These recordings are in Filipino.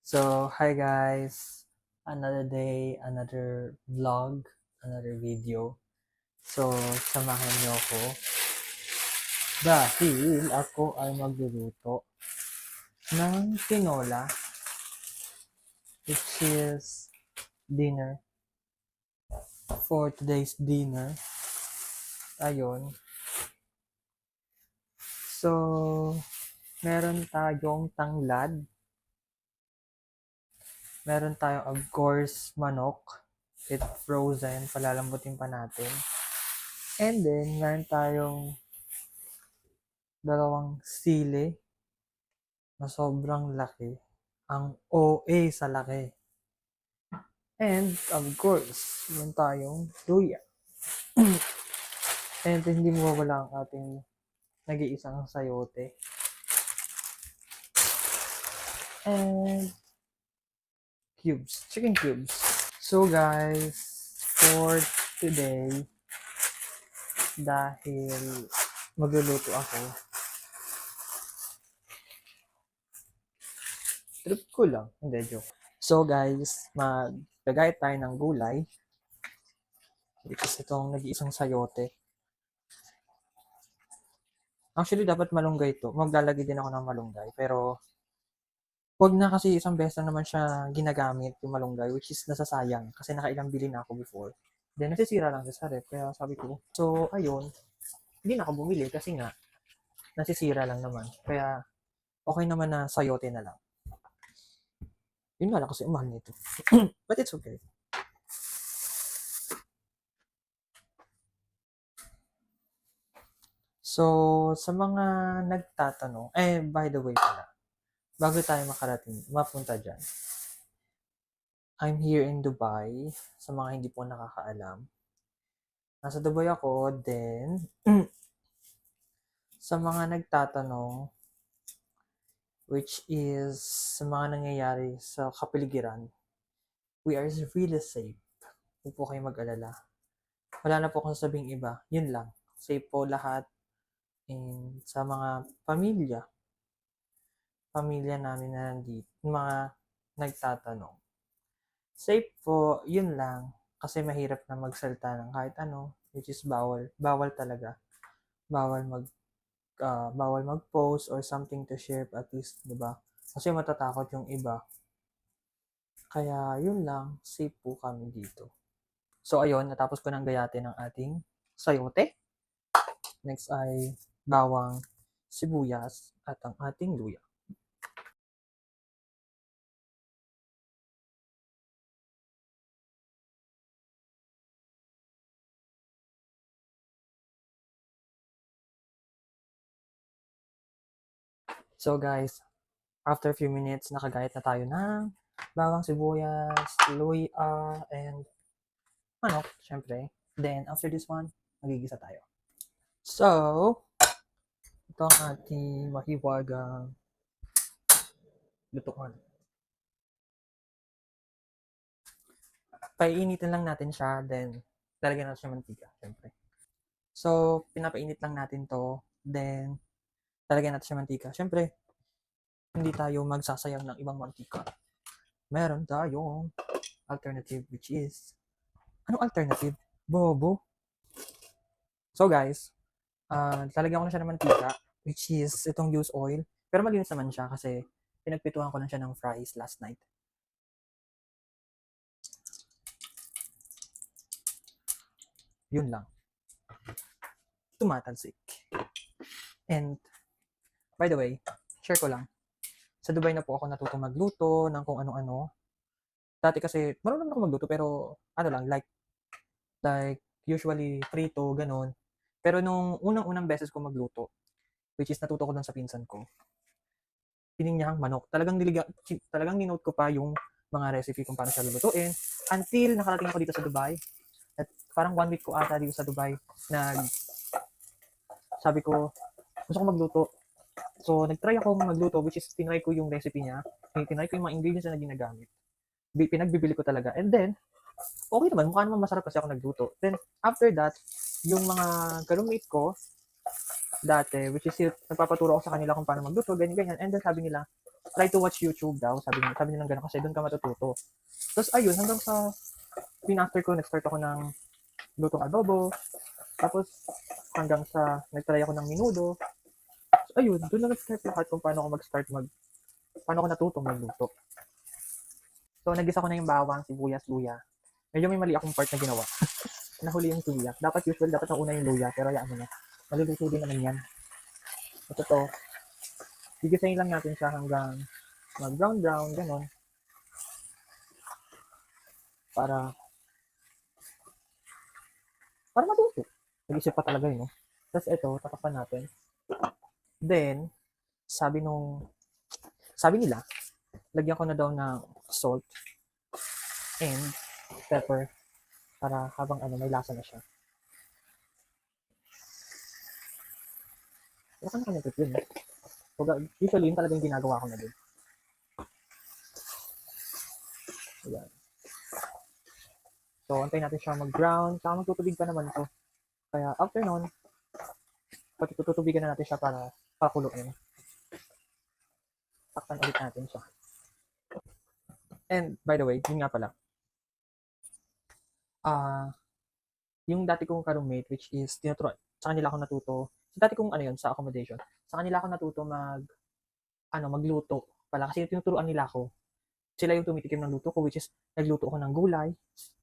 Hi guys, another day, another vlog, another video. So, samahan niyo ako dahil ako ay magluluto ng tinola, which is dinner. For today's dinner, ayun. So, meron tayong tanglad, meron tayong of course manok, it's frozen, palalambutin pa natin. And then, meron tayong dalawang sili na sobrang laki. Ang OA sa laki. And, of course, yun tayong luya. And hindi mawawala ang ating nag-iisang sayote. And cubes, chicken cubes. So guys, for today, dahil magluluto ako, trip ko lang, hindi joke. So guys, maggagayat tayo ng gulay, which is itong nag-iisang sayote. Actually, dapat malunggay to. Maglalagay din ako ng malunggay. Pero, wag na kasi isang beses naman siya ginagamit yung malunggay, which is nasasayang. Kasi nakailang bili na ako before. Then, nasisira lang sa ref. Kaya sabi ko, so, ayun. Hindi na ako bumili kasi nga, nasisira lang naman. Kaya, okay naman na sayote na lang. Yun nga lang kasi mahal nito. But it's okay. So, sa mga nagtatanong, by the way pala, bago tayo mapunta dyan, I'm here in Dubai, sa mga hindi po nakakaalam. Nasa Dubai ako, then, sa mga nagtatanong, which is sa mga nangyayari sa kapaligiran, we are really safe. Huwag po kayo mag-alala. Wala na po akong sabing iba. Yun lang. Safe po lahat. And sa mga pamilya namin na nandito, mga nagtatanong. Safe po, yun lang. Kasi mahirap na magsalita ng kahit ano, which is bawal. Bawal talaga. Bawal bawal mag-post or something to share at least, 'di ba? Kasi matatakot yung iba. Kaya yun lang, safe po kami dito. So ayun, natapos ko ng gayatin ng ating sayote. Next ay bawang, sibuyas at ang ating luya. So guys, after a few minutes, nakagayat na tayo ng bawang, sibuyas, luya, and manok, syempre. Then, after this one, magigisa tayo. So, ito ang ating mahiwagang lutuan. Paiinitin lang natin siya, then lalagyan natin siya mantika, syempre. So, pinapainit lang natin to, then lalagyan natin siya mantika. Syempre, hindi tayo magsasayang ng ibang mantika. Meron tayong alternative, which is, anong alternative? Bobo. So guys, lalagyan ko na siya ng mantika, which is itong used oil. Pero malinis naman siya kasi pinagpituhan ko na siya ng fries last night. Yun lang. Tumatalsik. And, by the way, share ko lang. Sa Dubai na po ako natutong magluto ng kung ano-ano. Dati kasi, marunong ako magluto pero, ano lang, like usually prito, ganun. Pero nung unang-unang beses ko magluto, which is natuto ko dun sa pinsan ko, pininyahang manok. Talagang ninote ko pa yung mga recipe kung paano siya lulutuin until nakarating ako dito sa Dubai. At parang 1 week ko ata dito sa Dubai na sabi ko, gusto ko magluto. So, nag-try ako magluto, which is tinry ko yung recipe niya. Tinry ko yung mga ingredients na ginagamit. Pinagbibili ko talaga. And then, okay naman. Mukha naman masarap kasi ako nagluto. Then, after that, yung mga ka-roommate ko, dati, which is nagpapaturo ako sa kanila kung paano magluto, ganyan-ganyan. And then, sabi nila, try to watch YouTube daw. Sabi nilang gano'n kasi doon ka matututo. Tapos ayun, hanggang sa after ko, nag-start ako ng lutong adobo. Tapos hanggang sa nag-try ako ng minudo. So ayun, doon na nag-start lahat kung paano ako paano ako natutong magluto. So nagisa ko na yung bawang, sibuyas, luya. Medyo may mali akong part na ginawa. Nahuli yung luya. Dapat nauna yung luya, pero hayaan mo na. Maluluto din naman yan. Ito to. Gigisayin lang natin siya hanggang mag-brown, ganon. Para matuto. Nag-isip pa talaga yun, no? Tapos ito, tatakpan natin. Then, sabi nila, lagyan ko na daw ng salt and pepper para habang may lasa na siya. Wala ka na kanyang trip yun, eh. So, usually, yun talagang ginagawa ko na din. Ayan. So, antayin natin siya mag-brown. Saka magtutubig pa naman to. Kaya, after nun, tututubigan na natin siya para pakuluin. Takpan ulit natin siya. And, by the way, yun nga pala. Yung dati kong ka-roommate, which is, sa kanila ako natuto. Dati kong sa accommodation. Sa kanila ako natuto magluto pala. Kasi tinuturuan nila ako. Sila yung tumitikim ng luto ko, which is, nagluto ako ng gulay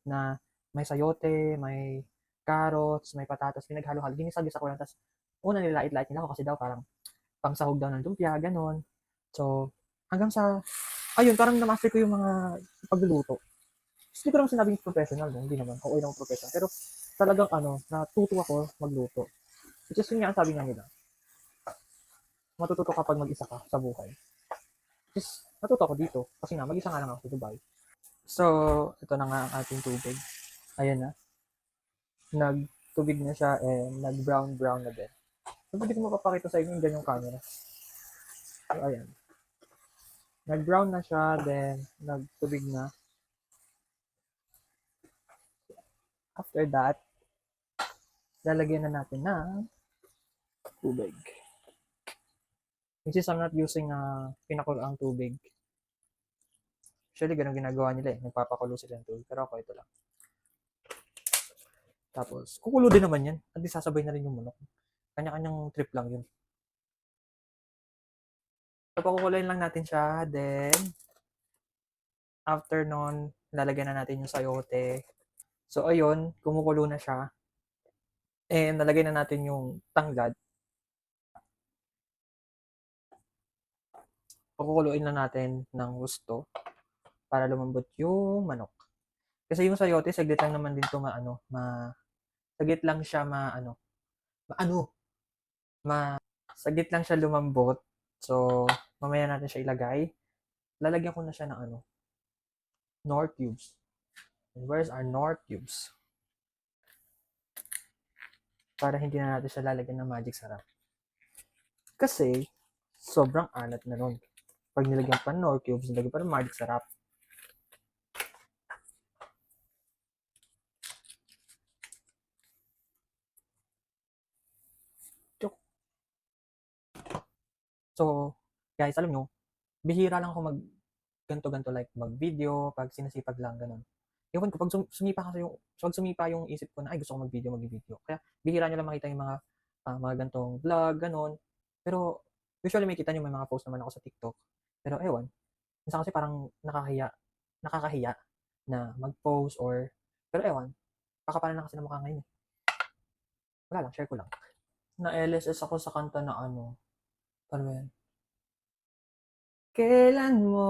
na may sayote, may carrots, may patatas, pinaghalo-halo. Ginisa-gisa ko lang. Tapos, una nilait-lait nila ako kasi daw parang pangsahog daw ng lumpia, ganon. So, hanggang sa, ayun, parang na-master ko yung mga pagluluto. Hindi ko naman sinabing professional, no? Hindi naman. Okay naman professional. Pero talagang natuto ako magluto. Which is yun nga ang sabi nga nila. Matututo kapag mag-isa ka sa buhay. Which is, natuto ako dito. Kasi nga, mag-isa nga lang ako sa Dubai. So, ito na nga ang ating tubig. Ayan na. Nagtubig na siya and nag-brown na din. So, pwede ko mapapakita sa inyo yung ganyang camera. So, ayan. Nag-brown na siya, then nagtubig na. After that, lalagyan na natin ng tubig. Which is I'm not using pinakuloang tubig. Actually, ganun ginagawa nila eh. Nagpapakulo sila ng tubig. Pero ako ito lang. Tapos, kukulo din naman yan. At di sasabay na rin yung manok. Kanya-kanyang trip lang yun. So, pakukuloyin lang natin siya. Then, after nun, lalagyan na natin yung sayote. So, ayun, kumukulo na siya. And, nalagay na natin yung tanglad. Pakukuloyin lang natin ng gusto para lumambot yung manok. Kasi yung sayote, saglit lang naman din ito saglit lang siya saglit lang siya lumambot. So, mamaya natin siya ilagay. Lalagyan ko na siya ng Knorr cubes. And where's our Knorr cubes? Para hindi na natin siya lalagyan ng magic sarap. Kasi, sobrang alat na nun. Pag nilagyan pa ng Knorr cubes, nilagyan pa ng magic sarap. So, guys, alam nyo, bihira lang ako ganto like mag-video, pag sinasipag lang, ganun. Ewan ko, pag sumipa yung isip ko na, ay, gusto ko mag-video. Kaya, bihira nyo lang makita yung mga gantong vlog, ganun. Pero, usually may kita nyo, may mga post naman ako sa TikTok. Pero, ewan, minsan kasi parang nakakahiya na mag-post pero ewan, kakapalan na kasi ng mukha ngayon eh. Wala lang, share ko lang. Na-LSS ako sa kanta na paano yan? Kailan mo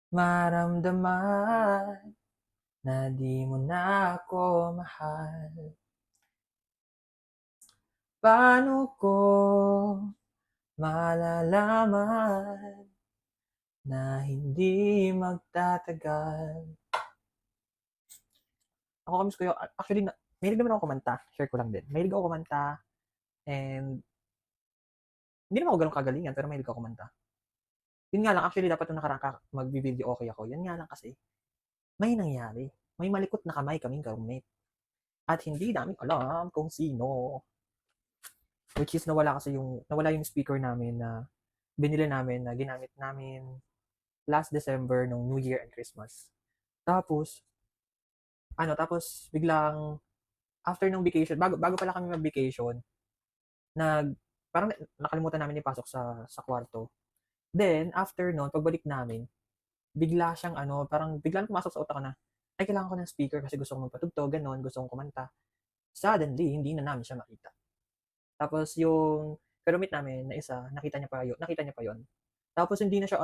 maramdaman na di mo na ako mahal? Paano ko malalaman na hindi magtatagal? Ako kamis ko actually, mahilig naman ako kumanta. Share ko lang din. Mahilig ako kumanta and hindi naman ako ganun kagalingan pero mahilig ako kumanta. Yun nga lang, actually dapat nung nakaraan mag-video okay ako. Yan nga lang kasi, may nangyari. May malikot na kamay kaming ka-roommate. At hindi namin alam kung sino. Which is nawala yung speaker namin na binili namin na ginamit namin last December nung New Year and Christmas. Tapos, tapos biglang after ng vacation, bago pala kami mag-vacation, nag parang nakalimutan namin ipasok sa kwarto. Then, after nun, pagbalik namin, bigla siyang parang biglang pumasok sa utak ko na, ay kailangan ko ng speaker kasi gusto kong magpatugtog, gano'n, gusto kong kumanta. Suddenly, hindi na namin siya makita. Tapos yung ka-roommate namin na isa, nakita niya pa yun. Tapos hindi na siya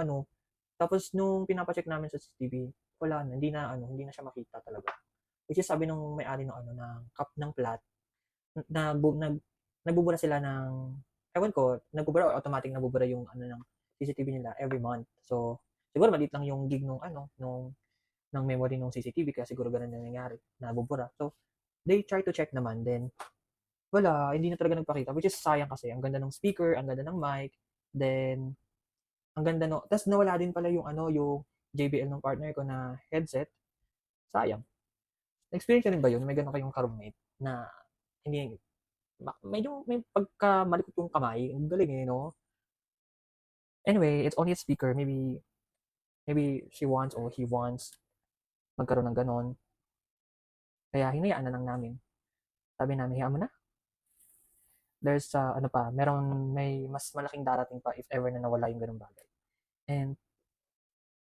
tapos nung pinapa-check namin sa CCTV, wala na, hindi na siya makita talaga. Which is sabi nung may-ari ng ng flat, na nagbubura sila ng, ewan ko, nagbubura or automatic nagbubura yung ng CCTV nila every month. So, siguro maliit lang yung gig ng memory ng CCTV kaya siguro ganun na nangyari, nabubura. So, they try to check naman, then wala, hindi na talaga nagpakita, which is sayang kasi ang ganda ng speaker, ang ganda ng mic, then ang ganda no, tas nawala din pala yung yung JBL ng partner ko na headset. Sayang. Na-experience niyo rin ba yun? May ganun kayong ka-roommate na hindi medyo may pagkamalikot yung kamay. Ang galing no? Anyway, it's only a speaker. Maybe she wants or he wants magkaroon ng ganon. Kaya hinayaan na lang namin. Sabi namin, hayaan mo na. There's may mas malaking darating pa if ever na nawala yung ganung bagay. And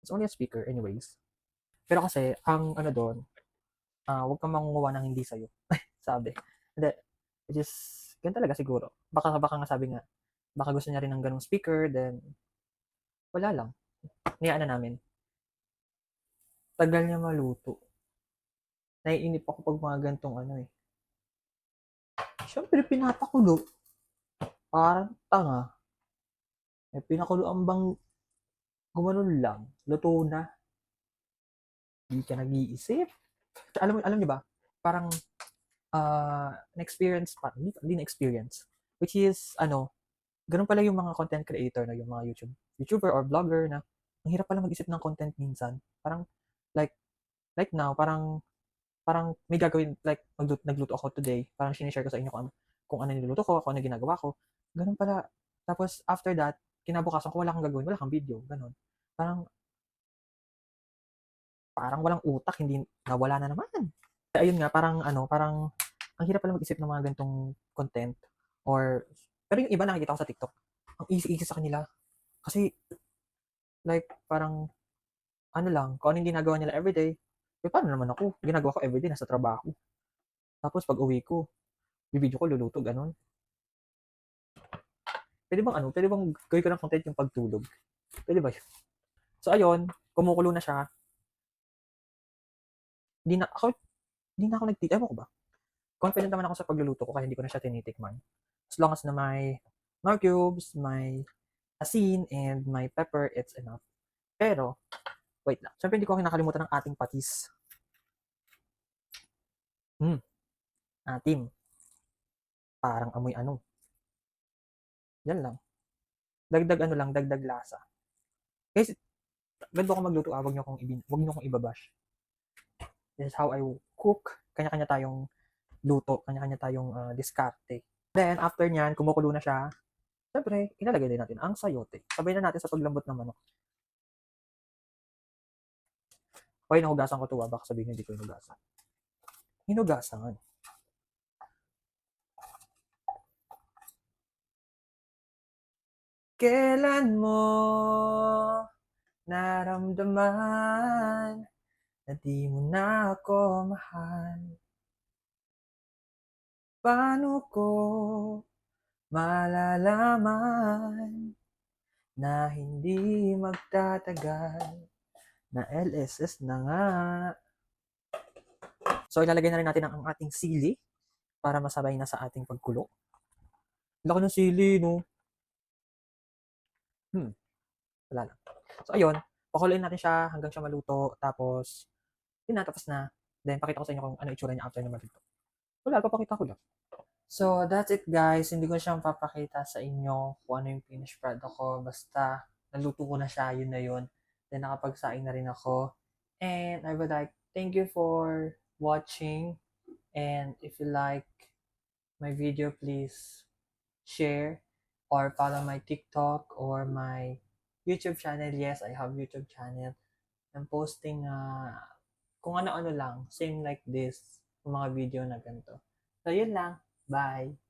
it's only a speaker anyways. Pero kasi, ang doon, huwag kang mangunguha ng hindi sa'yo. Sabi. Hindi. Which is, ganun talaga siguro. Baka nga sabi nga, baka gusto niya rin ng ganung speaker, then, wala lang. Niyaan na namin. Tagal niya maluto. Naiinip ako pag mga gantong Siyempre, pinapakulo. Parang tanga. Pinakulo ang bang gumanon lang. Luto na. Hindi ka nag-iisip. Alam niyo ba? Parang na-experience pa. Hindi na-experience. Which is, ganun pala yung mga content creator na yung mga YouTuber or vlogger na ang hirap pala mag-isip ng content minsan. Parang, like now, parang may gagawin, like, nagluto ako today, parang sinishare ko sa inyo kung ano niluluto ko, kung ano ginagawa ko. Ganun pala. Tapos, after that, kinabukasan kung wala kang gagawin, wala kang video. Ganun. Parang walang utak, hindi, nawala na naman. Ayun nga, parang, ang hirap pala mag-isip ng mga gantong content. Pero yung iba nakikita ko sa TikTok, ang easy-easy sa kanila. Kasi, like, parang, lang, kung ano yung ginagawa nila everyday, paano naman ako? Ginagawa ko everyday, nasa trabaho. Tapos, pag uwi ko, bibidyo ko, luluto, ganun. Pwede bang gawin ko ng content yung pagtulog? Pwede ba yun? So, ayun, kumukulo na siya. Hindi na ako ewan ko ba? Confident naman ako sa pagluluto ko kaya hindi ko na siya tinitikman. As long as na may nor cubes, may asin, and may pepper, it's enough. Pero, wait lang. Siyempre hindi ko kinakalimutan ng ating patis. Atim. Parang amoy Yan lang. Dagdag lasa. Guys, ganito ako magluto, wag niyo akong ibabash. This is how I cook. Kanya-kanya tayong luto, kanya-kanya tayong diskarte. Then, after nyan, kumukulo na siya. Siyempre, ilalagay din natin ang sayote. Sabay na natin sa paglambot ng manok. Okay, nahugasan ko ito. Baka sabihin hindi ko hinugasan. Hinugasan. Kailan mo naramdaman na di mo na ako mahal? Paano ko malalaman na hindi magtatagal na LSS na nga? So, ilalagay na rin natin ang ating sili para masabay na sa ating pagkulo. Laki ng sili, no? Wala lang. So, ayun. Pakuluin natin siya hanggang siya maluto. Tapos, yun na, tapos na. Then, pakita ko sa inyo kung ano itsura niya after na maluto. Wala, papakita ko lang. So, that's it guys. Hindi ko siyang papakita sa inyo kung ano yung finished product ko. Basta, naluto ko na siya, yun na yun. Then, nakapagsaing na rin ako. And I would like, thank you for watching. And if you like my video, please share. or follow my TikTok or my YouTube channel. Yes, I have YouTube channel. I'm posting kung ano-ano lang, same like this, yung mga video na ganito. So, yun lang. Bye!